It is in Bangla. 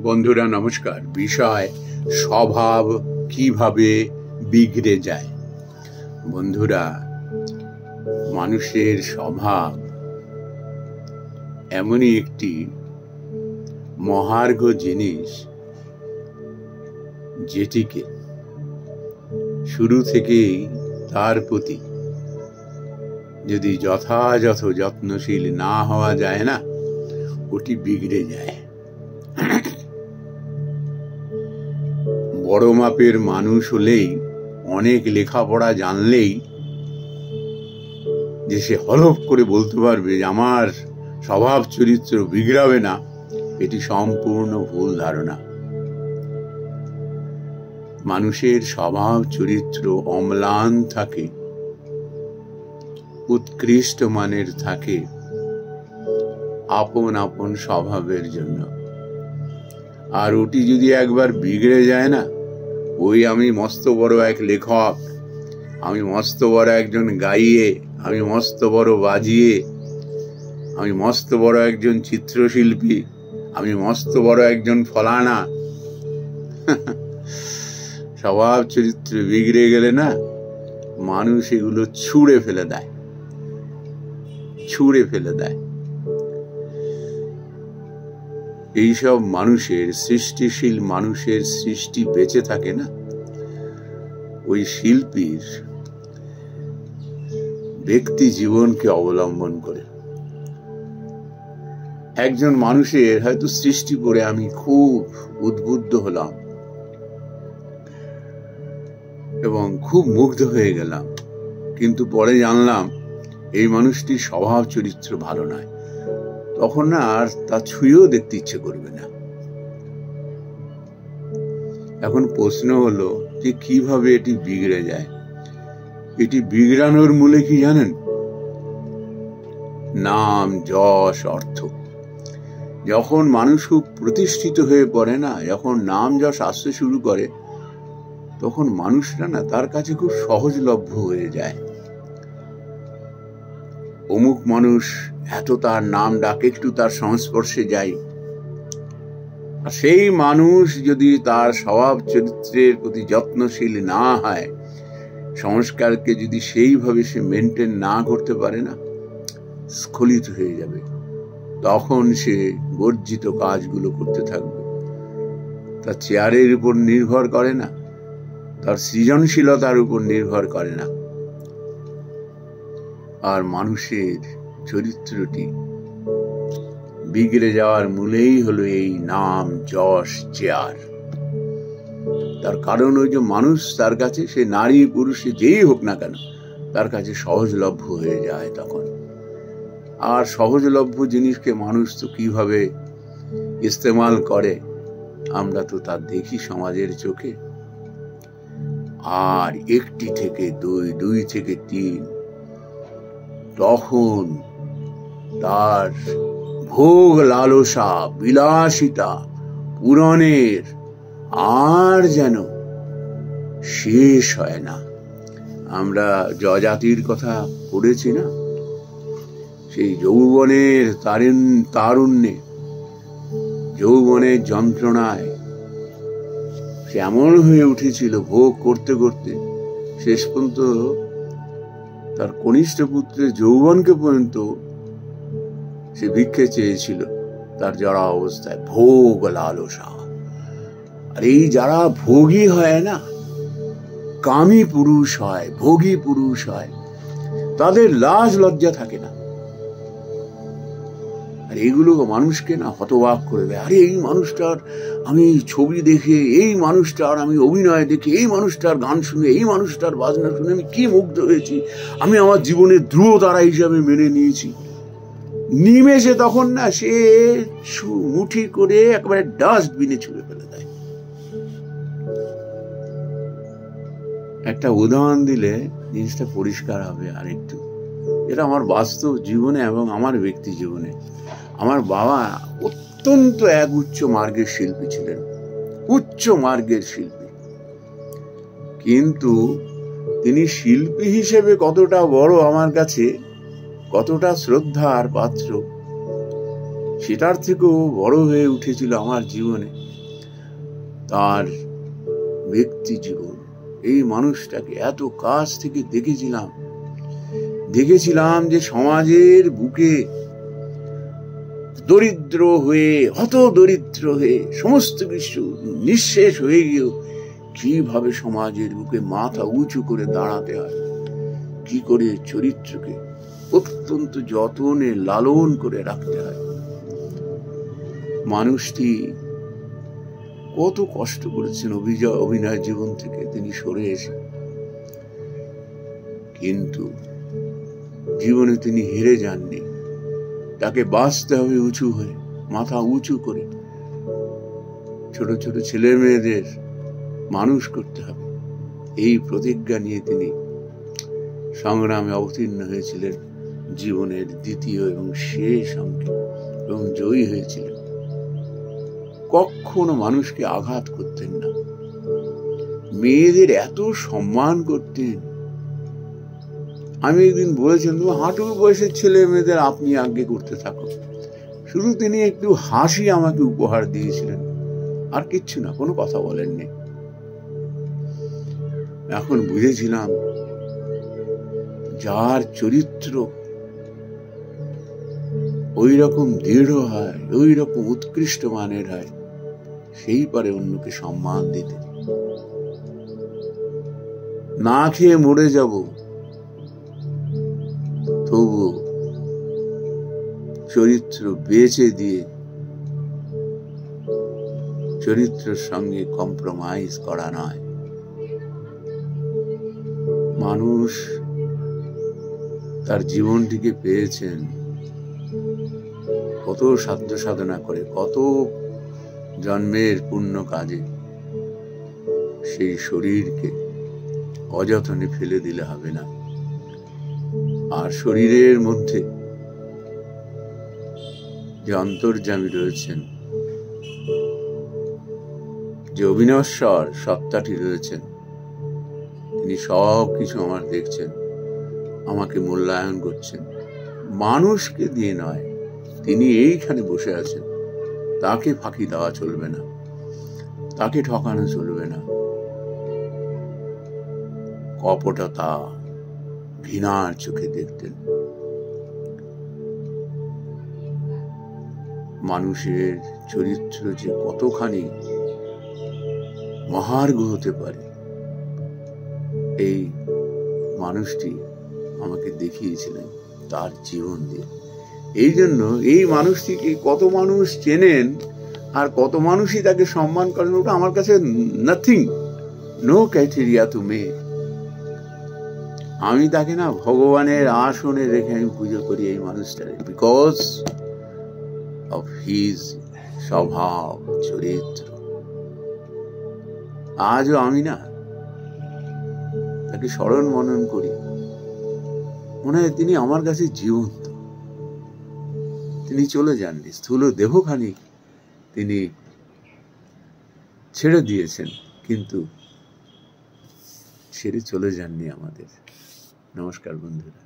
বন্ধুরা নমস্কার। বিষয় স্বভাব কিভাবে বিগড়ে যায়। বন্ধুরা, মানুষের স্বভাব এমনই একটি মহার্ঘ জিনিস যেটিকে শুরু থেকেই তার প্রতি যদি যথাযথ যত্নশীল না হওয়া যায় না, ওটি বিগড়ে যায়। বড় মাপের মানুষ হলেই, অনেক লেখাপড়া জানলেই যে সে হলফ করে বলতে পারবে যে আমার স্বভাব চরিত্র বিগড়াবে না, এটি সম্পূর্ণ ভুল ধারণা। মানুষের স্বভাব চরিত্র অম্লান থাকে, উৎকৃষ্ট মানের থাকে আপন আপন স্বভাবের জন্য। আর ওটি যদি একবার বিগড়ে যায় না, ওই আমি মস্ত বড় এক লেখক, আমি মস্ত বড় একজন গাইয়ে, আমি মস্ত বড় বাজিয়ে, আমি মস্ত বড় একজন চিত্রশিল্পী, আমি মস্ত বড় একজন ফলানা। স্বভাব চরিত্র বিগড়ে গেলে না, মানুষ এগুলো ছুঁড়ে ফেলে দেয়। এইসব মানুষের, সৃষ্টিশীল মানুষের সৃষ্টি বেঁচে থাকে না ওই শিল্পীর ব্যক্তি জীবনকে অবলম্বন করে। একজন মানুষের হয়তো সৃষ্টি করে আমি খুব উদ্বুদ্ধ হলাম এবং খুব মুগ্ধ হয়ে গেলাম, কিন্তু পরে জানলাম এই মানুষটির স্বভাব চরিত্র ভালো নয়, তখন না আর তা ছুঁয়েও দেখতে ইচ্ছে করবে না। এখন প্রশ্ন হলো যে কিভাবে এটি বিগড়ে যায়। এটি বিগড়ানোর মূলে কি জানেন? নাম, যশ, অর্থ। যখন মানুষ খুব প্রতিষ্ঠিত হয়ে পড়ে না, যখন নাম যশ আসতে শুরু করে, তখন মানুষরা না তার কাছে খুব সহজলভ্য হয়ে যায়। অমুক মানুষ, এত তার নাম ডাকে, একটু তার সংস্পর্শে যাই। আর সেই মানুষ যদি তার স্বভাব চরিত্রের প্রতি যত্নশীল না হয়, সংস্কারকে যদি সেইভাবে সে মেনটেন না করতে পারে না, স্খলিত হয়ে যাবে। তখন সে বর্জিত কাজগুলো করতে থাকবে। তার চেয়ারের উপর নির্ভর করে না, তার সৃজনশীলতার উপর নির্ভর করে না। আর মানুষের চরিত্রটি বিগড়ে যাওয়ার মূলেই হলো এই নাম, যশ, চেয়ার। তার কারণ ওই যে মানুষ তার কাছে, সে নারী পুরুষে যেই হোক না কেন, তার কাছে সহজলভ্য হয়ে যায় তখন। আর সহজলভ্য জিনিসকে মানুষ তো কিভাবে ইস্তেমাল করে আমরা তো তা দেখি সমাজের চোখে। আর একটি থেকে দুই, দুই থেকে তিন, তখন তার ভোগ লালসা, বিলাসিতা, পূরণের আর যেন শেষ হয় না। আমরা যজাতির কথা পড়েছি না, সেই যৌবনের তারুণ্যে, যৌবনের যন্ত্রণায় সে এমন হয়ে উঠেছিল, ভোগ করতে করতে শেষ পর্যন্ত তার কনিষ্ঠ পুত্রের যৌবনকে পর্যন্ত সে ভিক্ষে চেয়েছিল তার জড়া অবস্থায়। ভোগ লালসা। আর এই যারা ভোগী হয় না, কামী পুরুষ হয়, ভোগী পুরুষ হয়, তাদের লাজ লজ্জা থাকে না। আর এইগুলো মানুষকে না হতবাক করে দেয়। আরে এই মানুষটার আমি ছবি দেখে, এই মানুষটার আমি অভিনয় দেখে, এই মানুষটার গান শুনে, এই মানুষটার বাজনা শুনে আমি কি মুগ্ধ হয়েছি, আমি আমার জীবনের ধ্রুবতারা হিসাবে মেনে নিয়েছি। নিমেষে তখন না সে মুঠি করে একেবারে ডাস্টবিনে ছুঁড়ে ফেলে দেয়। একটা উদাহরণ দিলে জিনিসটা পরিষ্কার হবে আরেকটু। এটা আমার বাস্তব জীবনে এবং আমার ব্যক্তি জীবনে। আমার বাবা অত্যন্ত এক উচ্চ মার্গের শিল্পী ছিলেন, উচ্চ মার্গের শিল্পী। কিন্তু তিনি শিল্পী হিসেবে কতটা বড় আমার কাছে, কতটা শ্রদ্ধার পাত্র, সেটার থেকেও বড় হয়ে উঠেছিল আমার জীবনে তার ব্যক্তি জীবন। এই মানুষটাকে এত কাছ থেকে দেখেছিলাম যে সমাজের বুকে দরিদ্র হয়ে, হত দরিদ্র হয়ে, সমস্ত কিছু নিঃশেষ হয়ে গিয়েও কিভাবে সমাজের বুকে মাথা উঁচু করে দাঁড়াতে হয়, কি করে চরিত্রকে অত্যন্ত যত্নে লালন করে রাখতে হয়। মানুষটি কত কষ্ট করেছেন অভিনয় জীবন থেকে তিনি সরে এসে, কিন্তু জীবনে তিনি হেরে যাননি। তাকে বাঁচতে হবে উঁচু হয়ে, মাথা উঁচু করে, ছোট ছোট ছেলে মেয়েদের মানুষ করতে হবে, এই প্রতিজ্ঞা নিয়ে তিনি সংগ্রামে অবতীর্ণ হয়েছিলেন জীবনের দ্বিতীয় এবং শেষ অঙ্কে, এবং জয়ী হয়েছিলেন। কখনো মানুষকে আঘাত করতেন না, মেয়েদের এত সম্মান করতেন। আমি একদিন বলেছেন, তুমি হাঁটুর বয়সের ছেলে মেয়েদের আপনি আজ্ঞে করতে থাকো। শুধু তিনি একটু হাসি আমাকে উপহার দিয়েছিলেন, আর কিচ্ছু না, কোনো কথা বলেননি। এখন বুঝেছিলাম যার চরিত্র ওই রকম দৃঢ় হয়, ওই রকম উৎকৃষ্ট মানের হয়, সেই পারে অন্যকে সম্মান দিতে। না খেয়ে মরে যাব, তবু চরিত্র বেচে দিয়ে চরিত্রের সঙ্গে কম্প্রোমাইজ করা নয়। মানুষ তার জীবনটিকে পেয়েছেন কত সাধ্য সাধনা করে, কত জন্মের পুণ্য কাজে। সেই শরীরকে অযত্নে ফেলে দিলে হবে না। আর শরীরের মধ্যে যে অন্তর্যামী রয়েছেন, যে অবিনশ্বর সত্তাটি রয়েছেন, তিনি সব কিছু আমার দেখছেন, আমাকে মূল্যায়ন করছেন। মানুষকে দিয়ে নয়, তিনি এইখানে বসে আছেন। তাকে ফাঁকি দেওয়া চলবে না, তাকে ঠকানো চলবে না। কপটতা, ঘৃণার চোখে দেখতেন। মানুষের চরিত্র যে কতখানি মহার্ঘ হতে পারে, এই মানুষটি আমাকে দেখিয়েছিলেন তার জীবন দিয়ে। এই জন্য এই মানুষটিকে কত মানুষ চেনেন আর কত মানুষই তাকে সম্মান করেন, ওটা আমার কাছে নাথিং, নো ক্রাইটেরিয়া টু মে। আমি তাকে না ভগবানের আসনে রেখে আমি পুজো করি এই মানুষটাকে, বিকজ অফ হিজ স্বভাব, চরিত্র। আজও আমি না তাকে স্মরণ মনন করি, মনে হয় তিনি আমার কাছে জীবন্ত। তিনি চলে যাননি, স্থূল দেহখানি তিনি ছেড়ে দিয়েছেন, কিন্তু ছেড়ে চলে যাননি আমাদের। নমস্কার বন্ধুরা।